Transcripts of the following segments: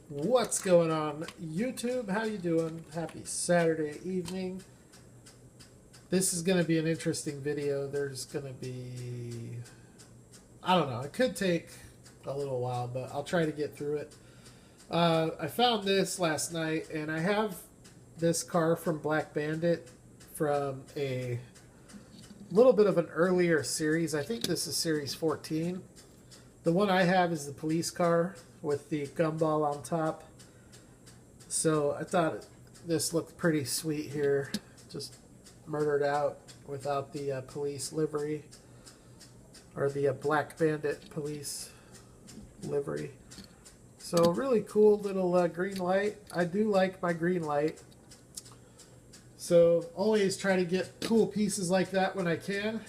What's going on, YouTube? How you doing? Happy Saturday evening. This is going to be an interesting video. There's going to be, I don't know, it could take a little while, but I'll try to get through it. I found this last night, and I have this car from Black Bandit from a little bit of an earlier series. I think this is series 14. The one I have is the police car with the gumball on top. So I thought this looked pretty sweet here. Just murdered out without the police livery, or the Black Bandit police livery. So really cool little green light. I do like my green light. So always try to get cool pieces like that when I can.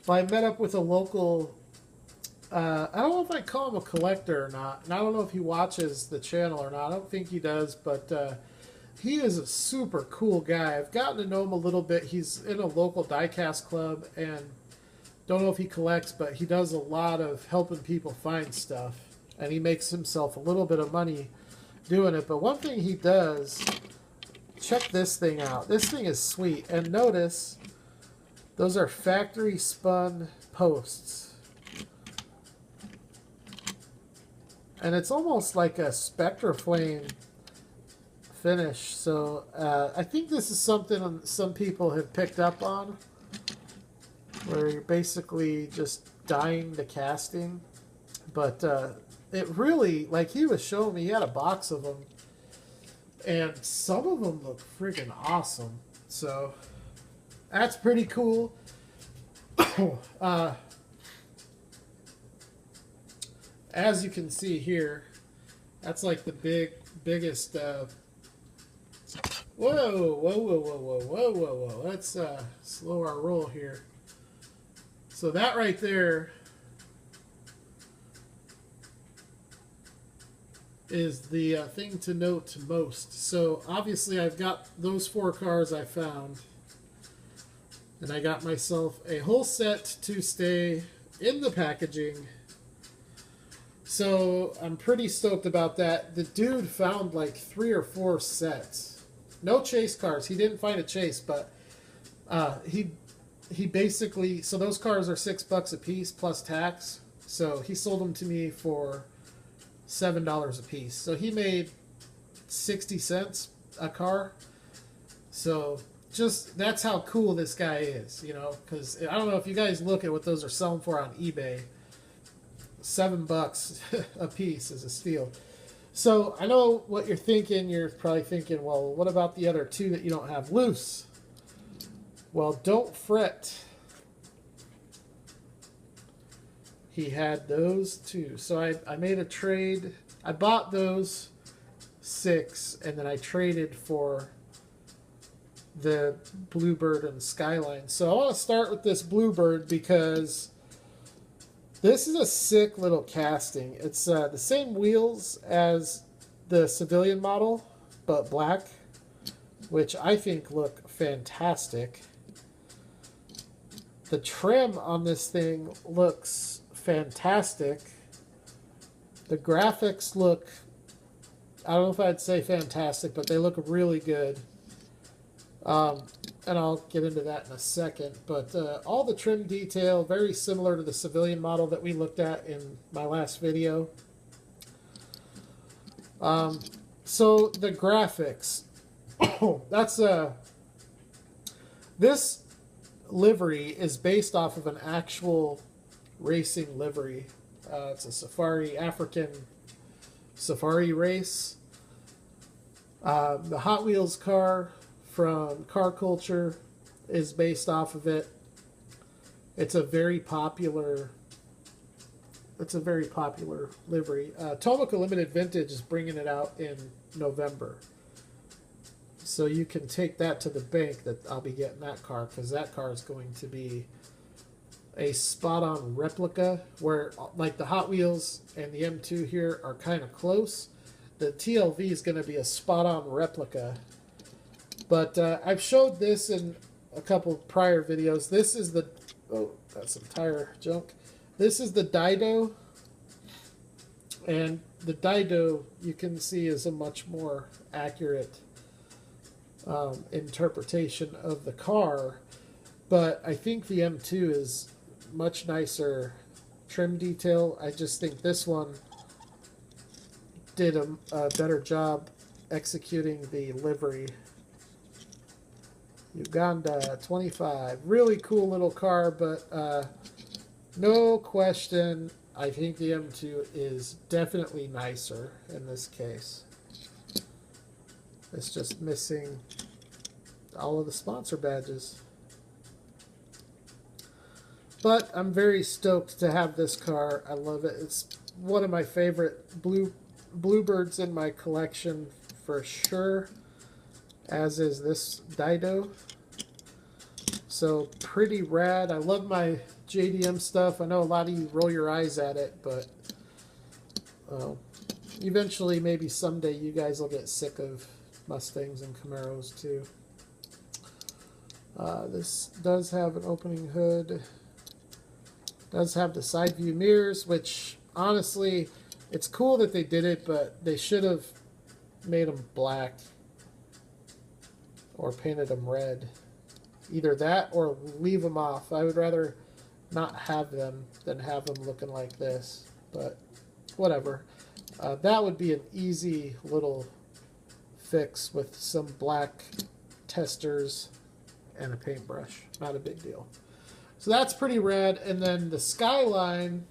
I met up with a local, I don't know if I call him a collector or not, and I don't know if he watches the channel or not. I don't think he does, but he is a super cool guy. I've gotten to know him a little bit. He's in a local diecast club, and don't know if he collects, but he does a lot of helping people find stuff, and he makes himself a little bit of money doing it. But one thing he does, check this thing out. This thing is sweet, and notice those are factory spun posts. And it's almost like a Spectraflame finish. So I think this is something some people have picked up on, where you're basically just dyeing the casting. But it really, like he was showing me, he had a box of them, and some of them look friggin' awesome. So that's pretty cool. As you can see here, that's like the biggest. Whoa, whoa, whoa, whoa, whoa, whoa, whoa, whoa. Let's slow our roll here. So that right there is the thing to note most. So obviously I've got those 4 cars I found. And I got myself a whole set to stay in the packaging. So I'm pretty stoked about that. The dude found like 3 or 4 sets. No chase cars. He didn't find a chase, but he basically, so those cars are $6 a piece plus tax. So he sold them to me for $7 a piece. So he made 60 cents a car. So just, that's how cool this guy is, you know, because I don't know if you guys look at what those are selling for on eBay. $7 a piece is a steal. So I know what you're thinking. You're probably thinking, well, what about the other 2 that you don't have loose? Well, don't fret. He had those too. So I made a trade. I bought those 6, and then I traded for the Bluebird and Skyline. So I want to start with this Bluebird because this is a sick little casting. It's the same wheels as the civilian model, but black, which I think look fantastic. The trim on this thing looks fantastic. The graphics look, I don't know if I'd say fantastic, but they look really good. And I'll get into that in a second. But all the trim detail, very similar to the civilian model that we looked at in my last video. So the graphics, that's this livery is based off of an actual racing livery. It's a safari, African safari race. The Hot Wheels car from Car Culture is based off of it. It's a very popular livery. Tomica Limited Vintage is bringing it out in November. So you can take that to the bank that I'll be getting that car, because that car is going to be a spot-on replica, where like the Hot Wheels and the M2 here are kind of close. The TLV is going to be a spot-on replica. But I've showed this in a couple prior videos. This is the, oh, that's some tire junk. This is the Dido And the Dido, you can see, is a much more accurate interpretation of the car. But I think the M2 is much nicer trim detail. I just think this one did a better job executing the livery. Uganda 25. Really cool little car, but no question, I think the M2 is definitely nicer in this case. It's just missing all of the sponsor badges. But I'm very stoked to have this car. I love it. It's one of my favorite Bluebirds in my collection for sure, as is this Dido. So pretty rad. I love my JDM stuff. I know a lot of you roll your eyes at it, but eventually, maybe someday, you guys will get sick of Mustangs and Camaros too. This does have an opening hood. Does have the side view mirrors, which honestly, it's cool that they did it, but they should have made them black or painted them red. Either that or leave them off. I would rather not have them than have them looking like this, but whatever. That would be an easy little fix with some black testers and a paintbrush. Not a big deal. So that's pretty rad. And then the Skyline,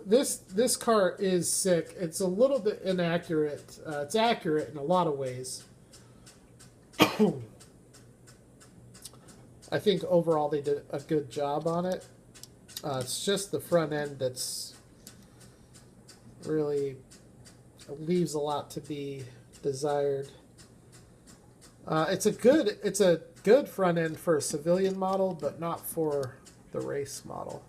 this car is sick. It's a little bit inaccurate. It's accurate in a lot of ways. I think overall they did a good job on it. It's just the front end that's really leaves a lot to be desired. It's a good front end for a civilian model, but not for the race model.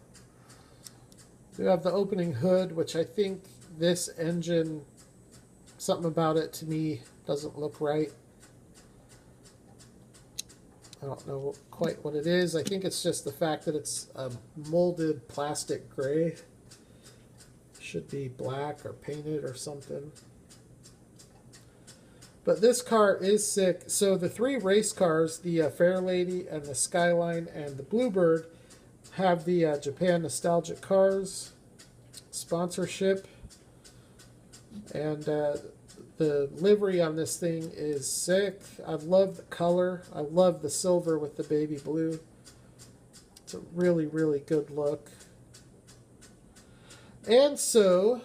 We have the opening hood, which I think this engine, something about it to me doesn't look right. I don't know quite what it is. I think it's just the fact that it's a molded plastic gray. Should be black or painted or something. But this car is sick. So the three race cars, the Fairlady and the Skyline and the Bluebird, have the Japan Nostalgic Cars sponsorship. And the livery on this thing is sick. I love the color. I love the silver with the baby blue. It's a really, really good look. And so,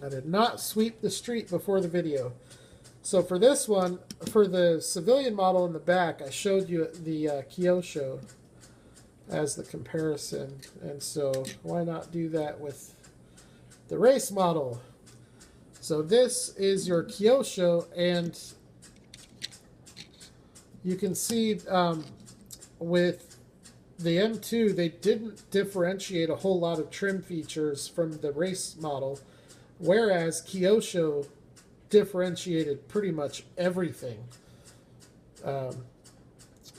I did not sweep the street before the video. So for this one, for the civilian model in the back, I showed you the Kyosho as the comparison. And so why not do that with the race model? So this is your Kyosho, and you can see with the M2, they didn't differentiate a whole lot of trim features from the race model, whereas Kyosho differentiated pretty much everything.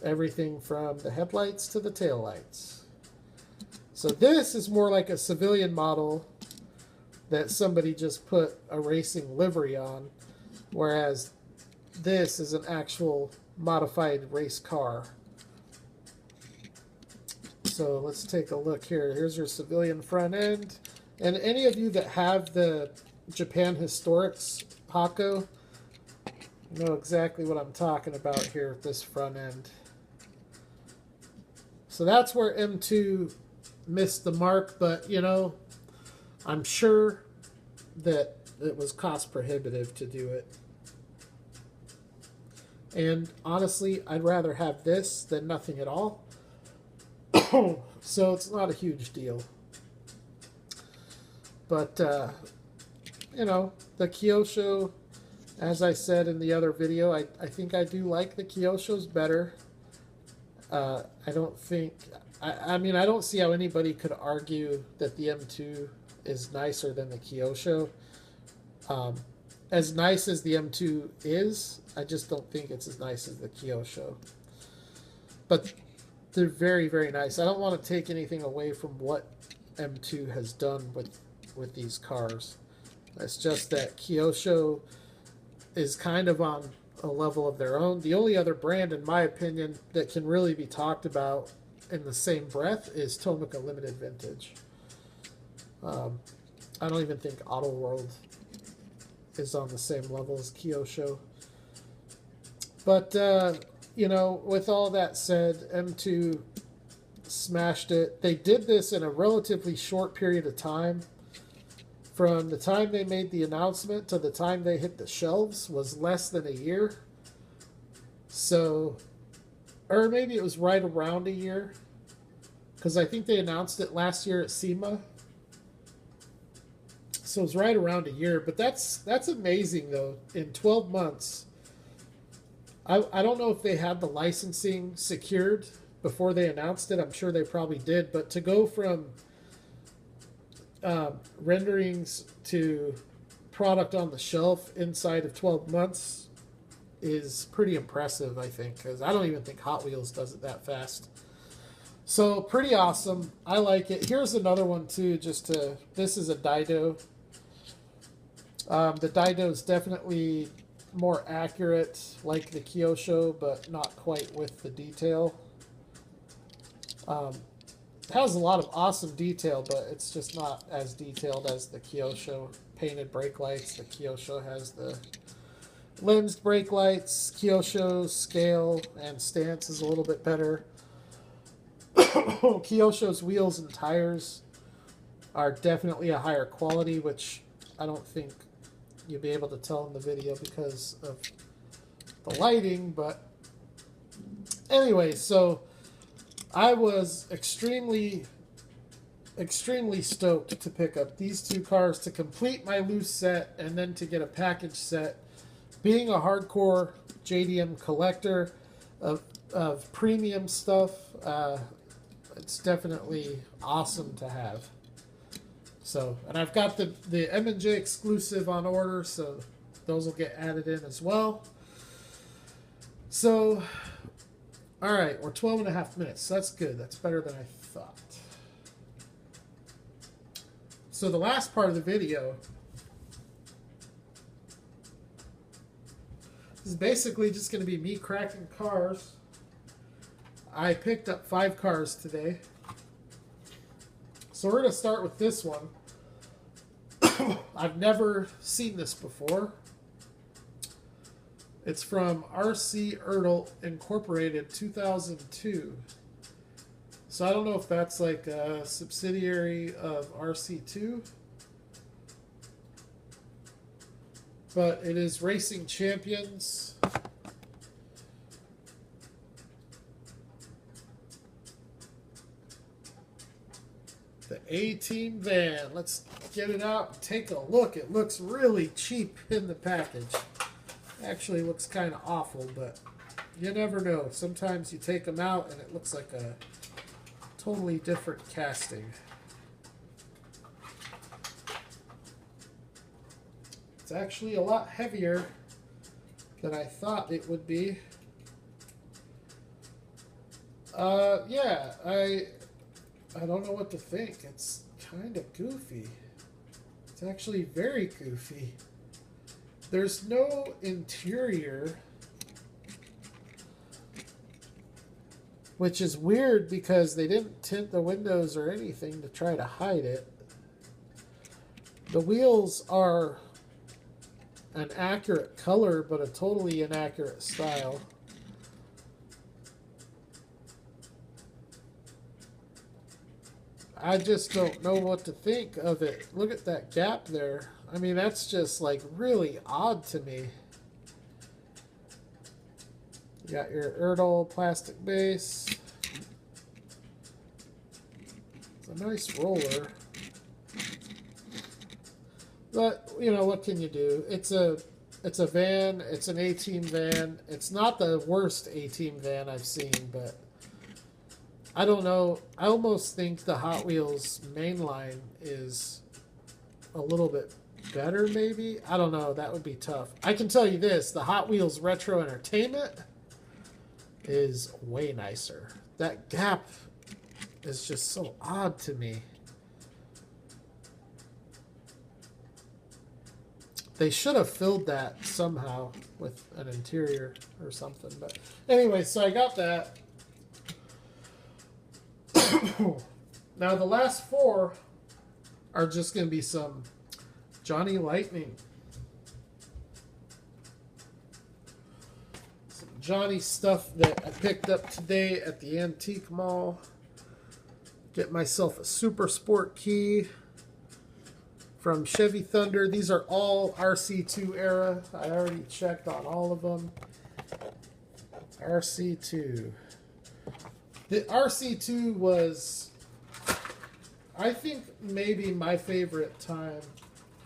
Everything from the headlights to the taillights. So this is more like a civilian model that somebody just put a racing livery on, whereas this is an actual modified race car. So let's take a look here. Here's your civilian front end. And any of you that have the Japan Historics Hako know exactly what I'm talking about here with this front end. So that's where M2 missed the mark, but you know, I'm sure that it was cost prohibitive to do it. And honestly, I'd rather have this than nothing at all. So it's not a huge deal. But, you know, the Kyosho, as I said in the other video, I think I do like the Kyoshos better. I don't think... I mean, I don't see how anybody could argue that the M2 is nicer than the Kyosho. As nice as the M2 is, I just don't think it's as nice as the Kyosho. But they're very, very nice. I don't want to take anything away from what M2 has done with these cars. It's just that Kyosho is kind of on a level of their own. The only other brand, in my opinion, that can really be talked about in the same breath is Tomica Limited Vintage. I don't even think Auto World is on the same level as Kyosho. But, you know, with all that said, M2 smashed it. They did this in a relatively short period of time. From the time they made the announcement to the time they hit the shelves was less than a year. So, or maybe it was right around a year. Because I think they announced it last year at SEMA. So it was right around a year. But that's amazing, though. In 12 months, I don't know if they had the licensing secured before they announced it. I'm sure they probably did. But to go from renderings to product on the shelf inside of 12 months is pretty impressive, I think, because I don't even think Hot Wheels does it that fast. So pretty awesome. I like it. Here's another one too. This is a Dido. The Dido is definitely more accurate, like the Kyosho, but not quite with the detail. It has a lot of awesome detail, but it's just not as detailed as the Kyosho painted brake lights. The Kyosho has the lensed brake lights. Kyosho's scale and stance is a little bit better. Kyosho's wheels and tires are definitely a higher quality, which I don't think you'll be able to tell in the video because of the lighting. But anyway, so I was extremely stoked to pick up these two cars to complete my loose set and then to get a package set. Being a hardcore JDM collector of premium stuff, it's definitely awesome to have. So, and I've got the M&J exclusive on order, so those will get added in as well. So, all right, we're 12 and a half minutes. That's good. That's better than I thought. So the last part of the video is basically just going to be me cracking cars. I picked up 5 cars today. So we're going to start with this one. I've never seen this before. It's from RC Ertl Incorporated 2002. So I don't know if that's like a subsidiary of RC2. But it is Racing Champions. The A-Team van. Let's get it out and take a look. It looks really cheap in the package. Actually looks kind of awful, but you never know. Sometimes you take them out and it looks like a totally different casting. It's actually a lot heavier than I thought it would be. Yeah, I don't know what to think. It's kind of goofy. It's actually very goofy. There's no interior, which is weird because they didn't tint the windows or anything to try to hide it. The wheels are an accurate color, but a totally inaccurate style. I just don't know what to think of it. Look at that gap there. I mean, that's just like really odd to me. You got your Ertl plastic base. It's a nice roller. But, you know, what can you do? It's a van. It's an A-Team van. It's not the worst A-Team van I've seen, but I don't know. I almost think the Hot Wheels mainline is a little bit better, maybe? I don't know. That would be tough. I can tell you this. The Hot Wheels Retro Entertainment is way nicer. That gap is just so odd to me. They should have filled that somehow with an interior or something. But anyway, so I got that. Now the last four are just going to be some Johnny Lightning. Some Johnny stuff that I picked up today at the antique mall. Get myself a Super Sport key from Chevy Thunder. These are all RC2 era. I already checked on all of them. RC2. The RC2 was, I think, maybe my favorite time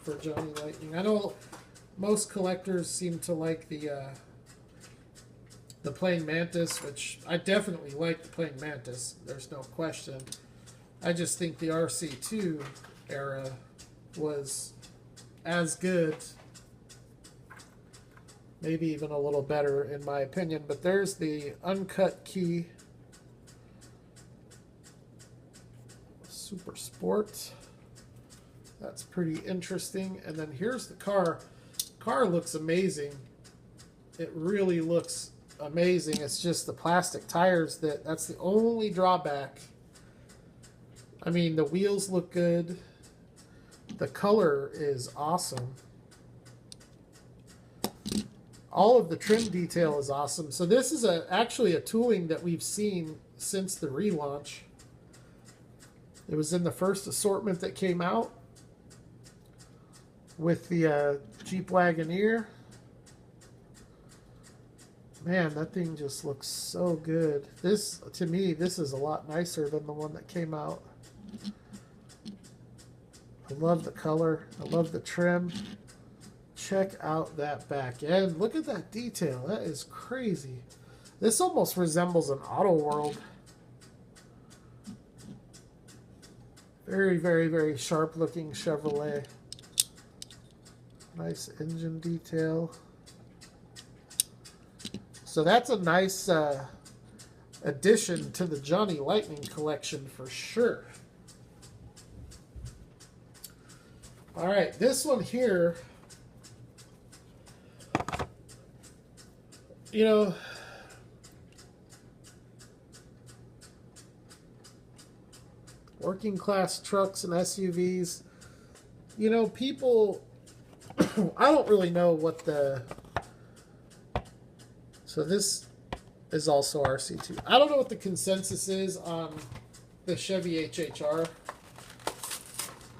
for Johnny Lightning. I know most collectors seem to like the Praying Mantis, which I definitely like the Praying Mantis. There's no question. I just think the RC2 era was as good, maybe even a little better in my opinion. But there's the uncut key. Super Sport. That's pretty interesting. And then here's the car. Car looks amazing. It really looks amazing. It's just the plastic tires that's the only drawback. I mean, the wheels look good. The color is awesome. All of the trim detail is awesome. So this is actually a tooling that we've seen since the relaunch. It was in the first assortment that came out with the Jeep Wagoneer. Man, that thing just looks so good. This, to me, this is a lot nicer than the one that came out. I love the color. I love the trim. Check out that back end. Look at that detail. That is crazy. This almost resembles an Auto World. Very, very, very sharp looking Chevrolet. Nice engine detail. So that's a nice addition to the Johnny Lightning collection for sure. All right, this one here, you know, working class trucks and SUVs, you know, people, I don't really know what the, so this is also RC2. I don't know what the consensus is on the Chevy HHR,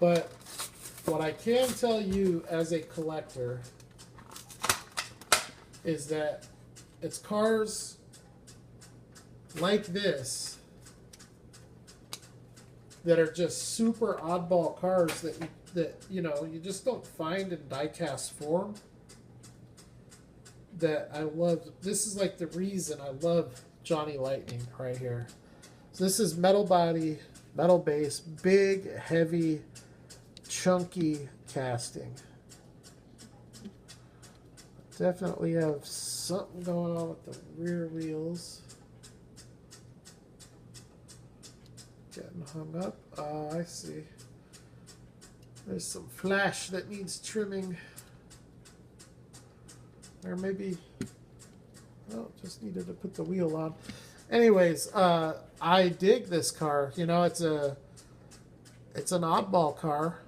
but what I can tell you as a collector is that it's cars like this that are just super oddball cars that you know, you just don't find in die-cast form, that I love. This is like the reason I love Johnny Lightning right here. So this is metal body, metal base, big, heavy, chunky casting. Definitely have something going on with the rear wheels. Getting hung up. Oh, I see. There's some flash that needs trimming. Or maybe, oh, just needed to put the wheel on. Anyways, I dig this car. You know, it's an oddball car.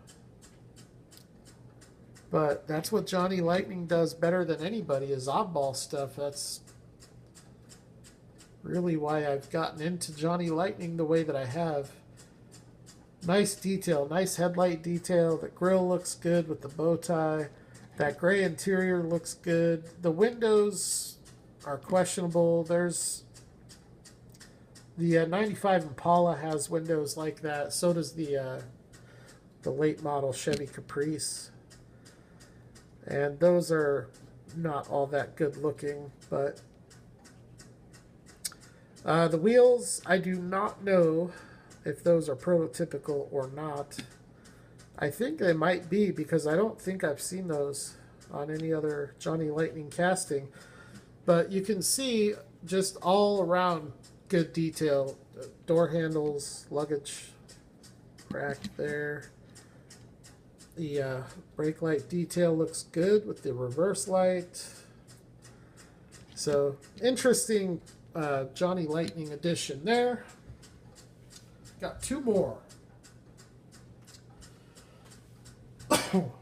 But that's what Johnny Lightning does better than anybody, is oddball stuff. That's really why I've gotten into Johnny Lightning the way that I have. Nice detail, nice headlight detail. The grille looks good with the bow tie. That gray interior looks good. The windows are questionable. There's the 95 Impala has windows like that. So does the late model Chevy Caprice. And those are not all that good looking, but the wheels, I do not know if those are prototypical or not. I think they might be, because I don't think I've seen those on any other Johnny Lightning casting. But you can see just all around good detail. Door handles, luggage rack there. The brake light detail looks good with the reverse light. So interesting Johnny Lightning edition there. Got two more.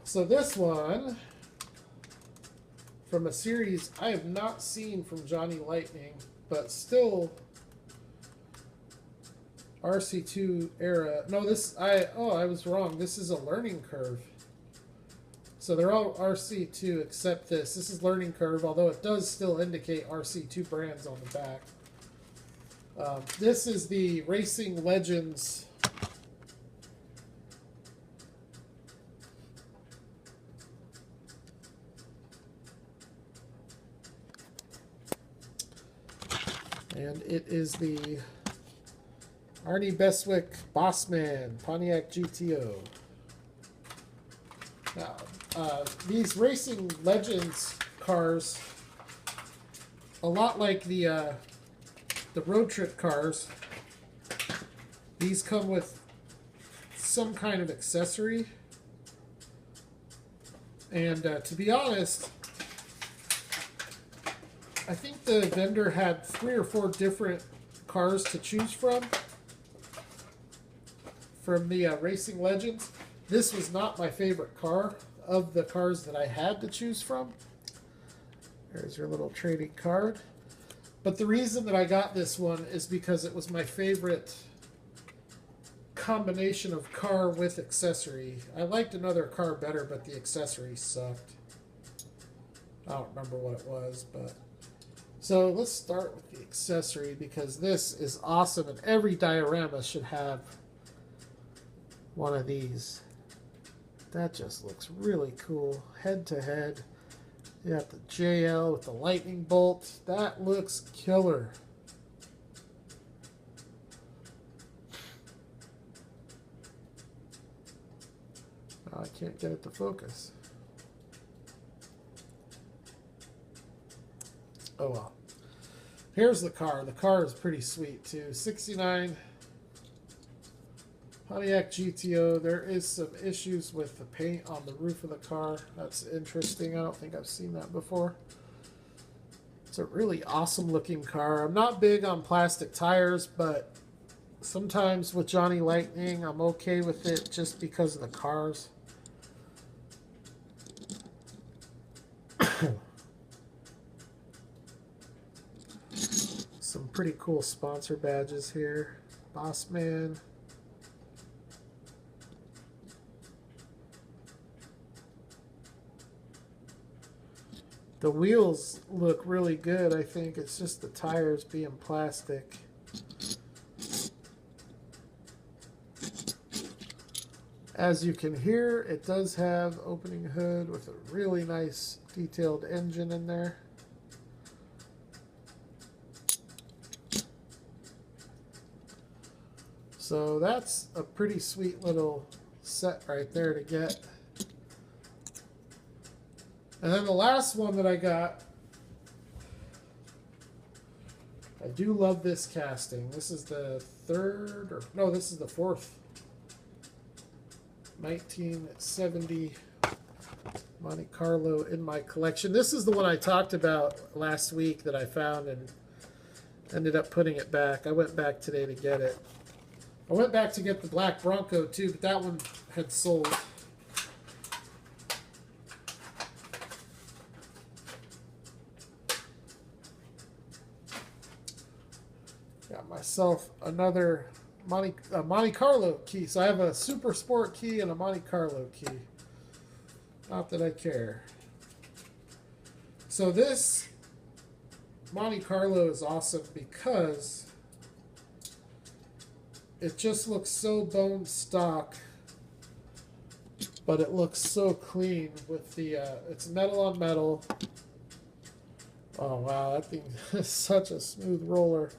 So this one from a series I have not seen from Johnny Lightning, but still RC2 era. No, I was wrong. This is a learning curve. So they're all RC2 except this. This is learning curve, although it does still indicate RC2 brands on the back. This is the Racing Legends and it is the Arnie Bestwick Bossman Pontiac GTO. Now, these Racing Legends cars, a lot like the road trip cars, these come with some kind of accessory. And to be honest, I think the vendor had 3 or 4 different cars to choose from the Racing Legends. This was not my favorite car of the cars that I had to choose from. There's your little trading card. But the reason that I got this one is because it was my favorite combination of car with accessory. I liked another car better, but the accessory sucked. I don't remember what it was, but... So let's start with the accessory, because this is awesome, and every diorama should have one of these. That just looks really cool. Head to head. You got the JL with the lightning bolt. That looks killer. Oh, I can't get it to focus. Oh well. Here's the car. The car is pretty sweet too. 69 Pontiac GTO. There is some issues with the paint on the roof of the car. That's interesting. I don't think I've seen that before. It's a really awesome looking car. I'm not big on plastic tires, but sometimes with Johnny Lightning, I'm okay with it just because of the cars. Some pretty cool sponsor badges here. Bossman. The wheels look really good. I think it's just the tires being plastic. As you can hear, it does have opening hood with a really nice detailed engine in there. So that's a pretty sweet little set right there to get. And then the last one that I got, I do love this casting. This is the third, or no, this is the fourth 1970 Monte Carlo in my collection. This is the one I talked about last week that I found and ended up putting it back. I went back today to get it. I went back to get the black Bronco too, but that one had sold. Got myself another Monte Carlo key. So I have a Super Sport key and a Monte Carlo key. Not that I care. So this Monte Carlo is awesome because it just looks so bone stock, but it looks so clean with the, it's metal on metal. Oh wow, that thing is such a smooth roller.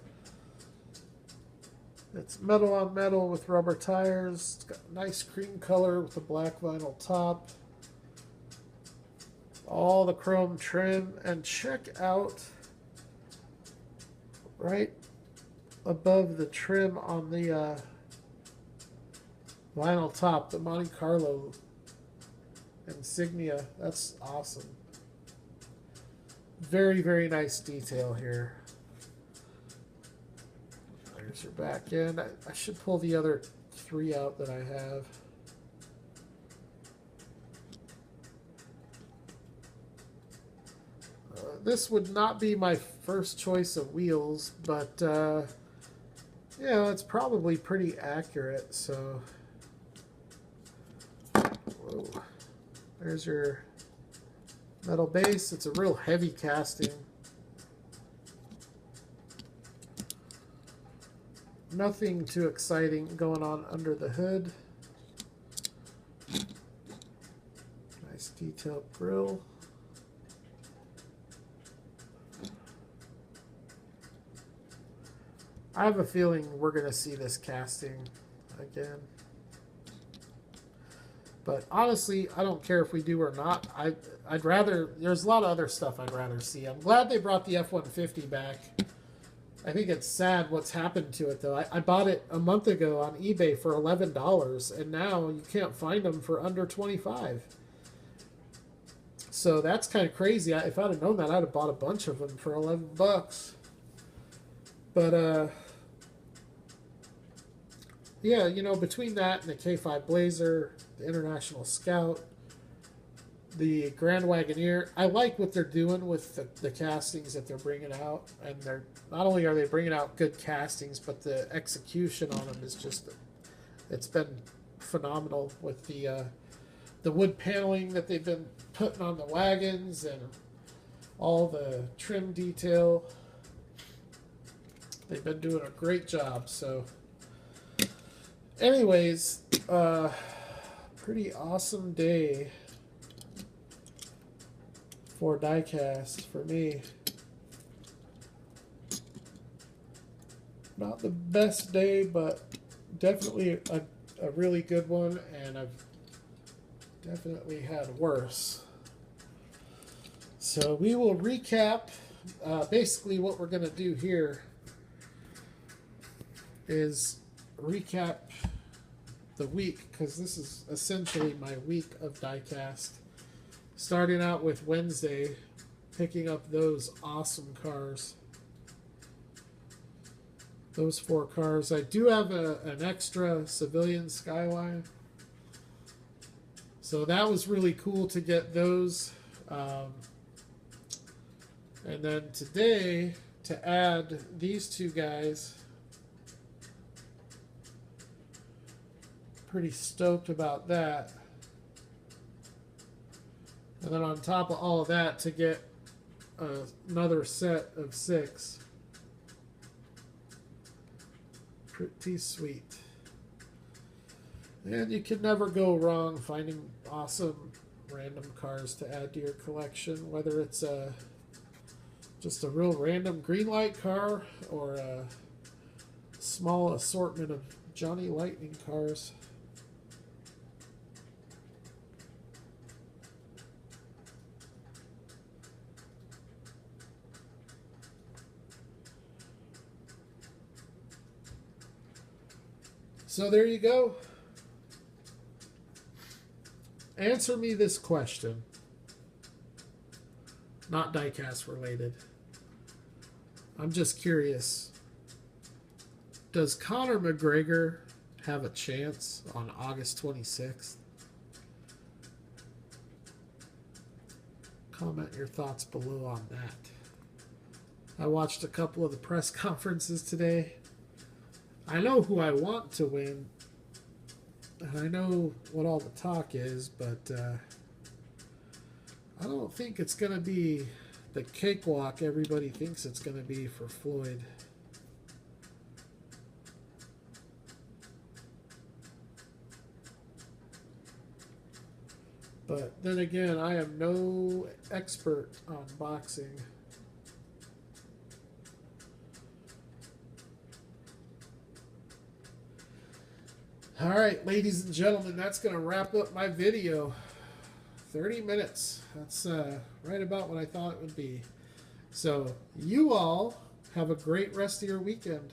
It's metal on metal with rubber tires. It's got a nice cream color with a black vinyl top. All the chrome trim, and check out right above the trim on the vinyl top, the Monte Carlo insignia. That's awesome. Very, very nice detail here. There's your back end. I should pull the other 3 out that I have. This would not be my first choice of wheels, but you know, it's probably pretty accurate. So, whoa. There's your metal base. It's a real heavy casting. Nothing too exciting going on under the hood. Nice detailed grille. I have a feeling we're going to see this casting again. But honestly, I don't care if we do or not. I'd rather, there's a lot of other stuff I'd rather see. I'm glad they brought the F-150 back. I think it's sad what's happened to it, though. I bought it a month ago on eBay for $11, and now you can't find them for under $25. So that's kind of crazy. If I'd have known that, I'd have bought a bunch of them for $11. But, yeah, you know, between that and the K5 Blazer, the International Scout, the Grand Wagoneer, I like what they're doing with the castings that they're bringing out. And they're not only are they bringing out good castings, but the execution on them is just, it's been phenomenal with the wood paneling that they've been putting on the wagons and all the trim detail. They've been doing a great job. So anyways, pretty awesome day for diecast for me. Not the best day, but definitely a really good one, and I've definitely had worse. So we will recap. Basically what we're going to do here is recap the week, because this is essentially my week of diecast. Starting out with Wednesday, picking up those awesome cars. Those 4 cars. I do have an extra civilian Skyline. So that was really cool to get those. And then today, to add these 2 guys. Pretty stoked about that. And then on top of all of that, to get another set of 6. Pretty sweet. And you can never go wrong finding awesome random cars to add to your collection, whether it's just a real random green light car or a small assortment of Johnny Lightning cars. So there you go. Answer me this question. Not diecast related. I'm just curious. Does Conor McGregor have a chance on August 26th? Comment your thoughts below on that. I watched a couple of the press conferences today. I know who I want to win, and I know what all the talk is, but I don't think it's going to be the cakewalk everybody thinks it's going to be for Floyd. But then again, I am no expert on boxing. All right, ladies and gentlemen, that's going to wrap up my video. 30 minutes. That's right about what I thought it would be. So you all Have a great rest of your weekend.